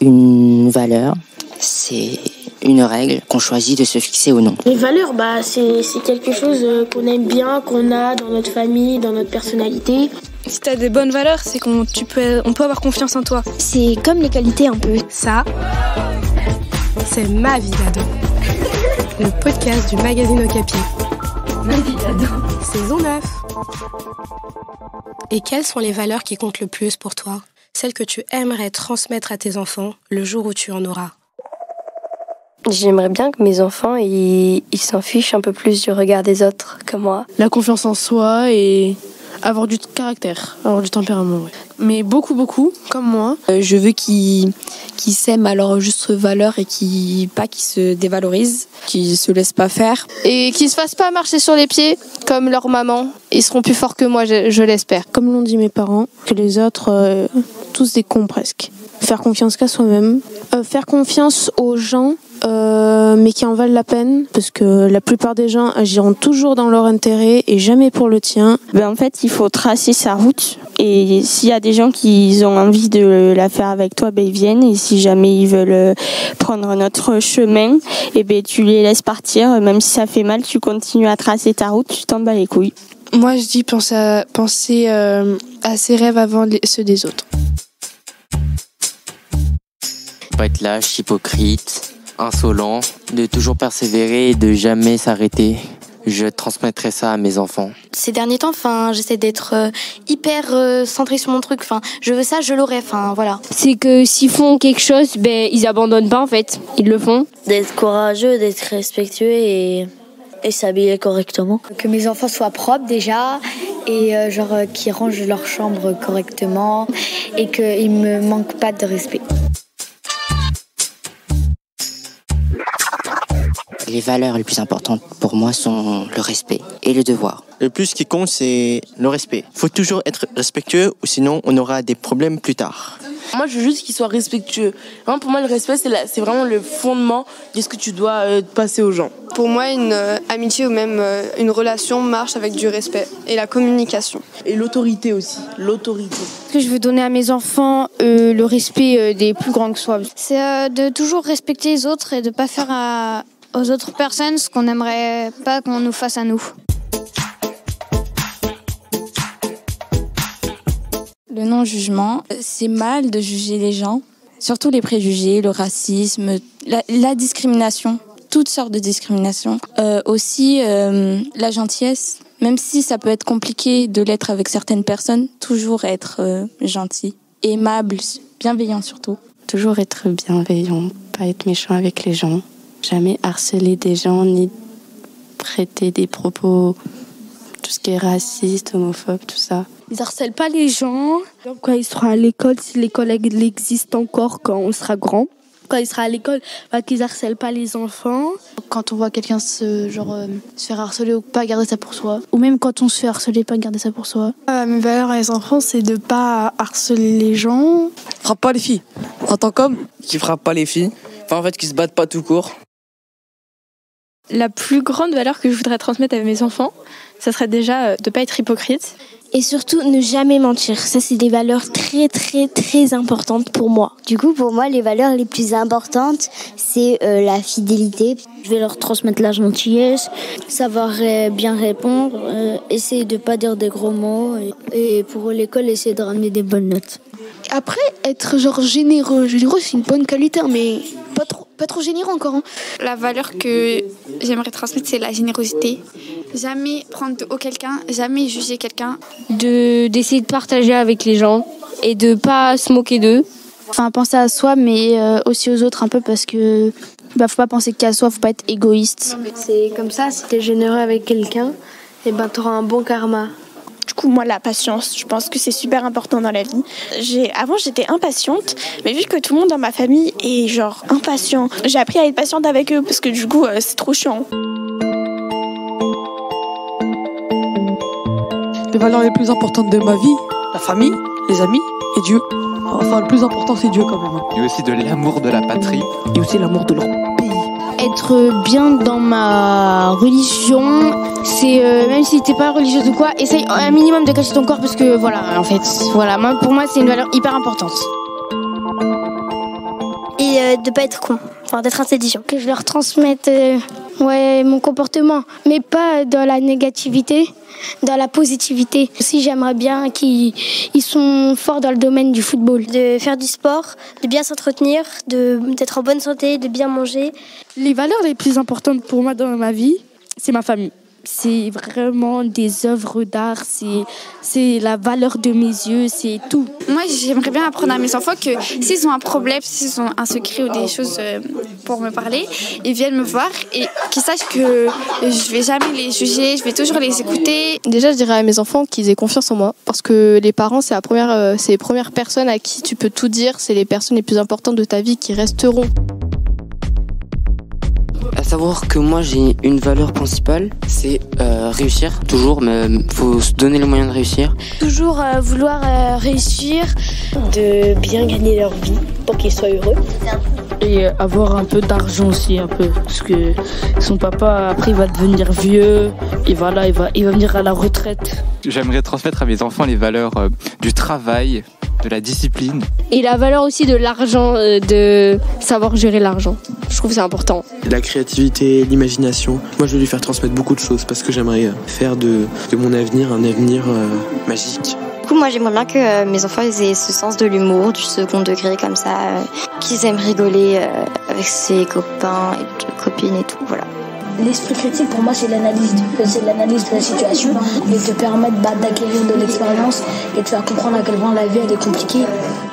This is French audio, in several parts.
une valeur, c'est une règle qu'on choisit de se fixer ou non. Les valeurs, c'est quelque chose qu'on aime bien, qu'on a dans notre famille, dans notre personnalité. Si t'as des bonnes valeurs, c'est on peut avoir confiance en toi. C'est comme les qualités un peu. Ça, c'est Ma vie d'ado. Le podcast du magazine Okapi. Ma vie d'ado. Saison 9. Et quelles sont les valeurs qui comptent le plus pour toi? Celles que tu aimerais transmettre à tes enfants le jour où tu en auras? J'aimerais bien que mes enfants ils s'en fichent un peu plus du regard des autres que moi. La confiance en soi et avoir du caractère, avoir du tempérament. Ouais. Mais beaucoup, comme moi. Je veux qu'ils s'aiment à leur juste valeur et qu'ils se dévalorisent, qu'ils se laissent pas faire. Et qu'ils se fassent pas marcher sur les pieds comme leur maman. Ils seront plus forts que moi, je l'espère. Comme l'ont dit mes parents, que les autres, tous des cons presque. Faire confiance qu'à soi-même. Faire confiance aux gens, mais qui en valent la peine, parce que la plupart des gens agiront toujours dans leur intérêt et jamais pour le tien. En fait, il faut tracer sa route, et s'il y a des gens qui ont envie de la faire avec toi, ils viennent, et si jamais ils veulent prendre notre chemin, tu les laisses partir, même si ça fait mal, tu continues à tracer ta route, tu t'en bats les couilles. Moi, je dis penser à ses rêves avant ceux des autres. Pas être lâche, hypocrite, insolent, de toujours persévérer et de jamais s'arrêter. Je transmettrai ça à mes enfants. Ces derniers temps, j'essaie d'être hyper centrée sur mon truc. Je veux ça, je l'aurai. Voilà. C'est que s'ils font quelque chose, ils abandonnent pas en fait. Ils le font. D'être courageux, d'être respectueux et s'habiller correctement. Que mes enfants soient propres déjà et qu'ils rangent leur chambre correctement et qu'ils me manquent pas de respect. Les valeurs les plus importantes pour moi sont le respect et le devoir. Le plus qui compte, c'est le respect. Il faut toujours être respectueux ou sinon on aura des problèmes plus tard. Moi, je veux juste qu'ils soient respectueux. Vraiment, pour moi, le respect, c'est vraiment le fondement de ce que tu dois passer aux gens. Pour moi, une amitié ou même une relation marche avec du respect et la communication. Et l'autorité aussi, l'autorité. Ce que je veux donner à mes enfants, le respect des plus grands que soi. C'est de toujours respecter les autres et de ne pas faire aux autres personnes ce qu'on n'aimerait pas qu'on nous fasse à nous. Le non-jugement, c'est mal de juger les gens, surtout les préjugés, le racisme, la discrimination, toutes sortes de discrimination. Aussi la gentillesse, même si ça peut être compliqué de l'être avec certaines personnes, toujours être gentil, aimable, bienveillant surtout. Toujours être bienveillant, pas être méchant avec les gens, jamais harceler des gens ni prêter des propos, tout ce qui est raciste, homophobe, tout ça. Ils harcèlent pas les gens. Quand ils seront à l'école, si l'école existe encore quand on sera grand. Quand ils seront à l'école, qu'ils harcèlent pas les enfants. Quand on voit quelqu'un se faire harceler ou pas garder ça pour soi. Ou même quand on se fait harceler, pas garder ça pour soi. Mes valeurs à les enfants, c'est de pas harceler les gens. Frappe pas les filles. En tant qu'homme, qui frappe pas les filles. Qui se battent pas tout court. La plus grande valeur que je voudrais transmettre à mes enfants, ça serait déjà de pas être hypocrite. Et surtout, ne jamais mentir. Ça, c'est des valeurs très, très, très importantes pour moi. Du coup, pour moi, les valeurs les plus importantes, c'est la fidélité. Je vais leur transmettre la gentillesse, savoir bien répondre, essayer de pas dire des gros mots. Et pour l'école, essayer de ramener des bonnes notes. Après, être généreux. Généreux, c'est une bonne qualité, mais pas trop généreux encore. La valeur que j'aimerais transmettre, c'est la générosité. Jamais prendre de haut quelqu'un, jamais juger quelqu'un. D'essayer de partager avec les gens et de pas se moquer d'eux. Penser à soi, mais aussi aux autres un peu, parce que faut pas penser qu'à soi, faut pas être égoïste. C'est comme ça, si t'es généreux avec quelqu'un, t'auras un bon karma. Du coup, moi, la patience, je pense que c'est super important dans la vie. Avant, j'étais impatiente, mais vu que tout le monde dans ma famille est impatient, j'ai appris à être patiente avec eux, parce que du coup, c'est trop chiant. Les valeurs les plus importantes de ma vie, la famille, les amis et Dieu. Le plus important, c'est Dieu quand même. Il y a aussi de l'amour de la patrie. Et aussi l'amour de leur pays. Être bien dans ma religion, c'est même si t'es pas religieuse ou quoi, essaye un minimum de cacher ton corps parce que pour moi c'est une valeur hyper importante. et de pas être con, enfin d'être intelligent. Que je leur transmette mon comportement, mais pas dans la négativité, dans la positivité. Aussi, j'aimerais bien qu'ils sont forts dans le domaine du football. De faire du sport, de bien s'entretenir, d'être en bonne santé, de bien manger. Les valeurs les plus importantes pour moi dans ma vie, c'est ma famille. C'est vraiment des œuvres d'art, c'est la valeur de mes yeux, c'est tout. Moi, j'aimerais bien apprendre à mes enfants que s'ils ont un problème, s'ils ont un secret ou des choses pour me parler, ils viennent me voir et qu'ils sachent que je vais jamais les juger, je vais toujours les écouter. Déjà, je dirais à mes enfants qu'ils aient confiance en moi, parce que les parents, c'est les premières personnes à qui tu peux tout dire, c'est les personnes les plus importantes de ta vie qui resteront. À savoir que moi j'ai une valeur principale, c'est réussir toujours, mais faut se donner les moyens de réussir. Toujours vouloir réussir, De bien gagner leur vie pour qu'ils soient heureux. Et avoir un peu d'argent aussi, un peu. Parce que son papa, après, il va devenir vieux. Et voilà, il va venir à la retraite. J'aimerais transmettre à mes enfants les valeurs du travail, de la discipline. Et la valeur aussi de l'argent, de savoir gérer l'argent. Je trouve que c'est important. La créativité, l'imagination. Moi, je vais lui faire transmettre beaucoup de choses parce que j'aimerais faire de mon avenir un avenir magique. Du coup, moi, j'aimerais bien que mes enfants aient ce sens de l'humour, du second degré comme ça, qu'ils aiment rigoler avec ses copains et copines et tout, voilà. L'esprit critique, pour moi, c'est l'analyse de la situation et te permettre d'acquérir de l'expérience et de faire comprendre à quel point la vie elle est compliquée.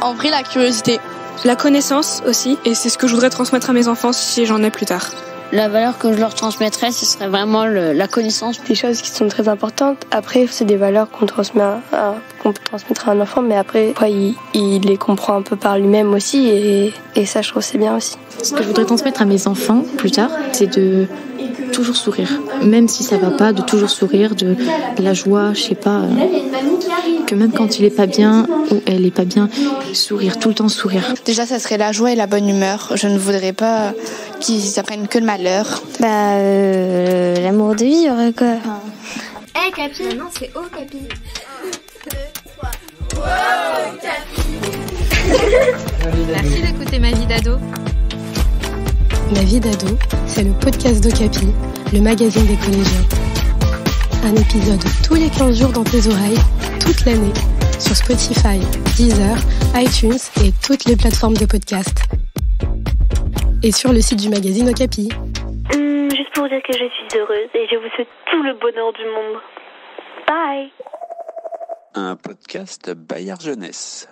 En vrai, la curiosité. La connaissance aussi, et c'est ce que je voudrais transmettre à mes enfants si j'en ai plus tard. La valeur que je leur transmettrais, ce serait vraiment la connaissance. Des choses qui sont très importantes. Après, c'est des valeurs qu'on peut transmettre à un enfant, mais après, il les comprend un peu par lui-même aussi, et ça, je trouve c'est bien aussi. Ce que je voudrais transmettre à mes enfants plus tard, c'est de toujours sourire. Même si ça va pas, de toujours sourire, de la joie, je sais pas. Que même quand il est pas bien ou elle est pas bien, sourire, tout le temps sourire. Déjà, ça serait la joie et la bonne humeur. Je ne voudrais pas qu'ils apprennent que le malheur. L'amour de vivre, quoi. Hey, Capi. Non, c'est Oh, Capi. 2, 3. Wow, Capi. Merci d'écouter Ma vie d'ado. Ma vie d'ado, c'est le podcast d'Okapi, le magazine des collégiens. Un épisode tous les 15 jours dans tes oreilles, toute l'année, sur Spotify, Deezer, iTunes et toutes les plateformes de podcast. Et sur le site du magazine Okapi. Juste pour vous dire que je suis heureuse et je vous souhaite tout le bonheur du monde. Bye. Un podcast Bayard Jeunesse.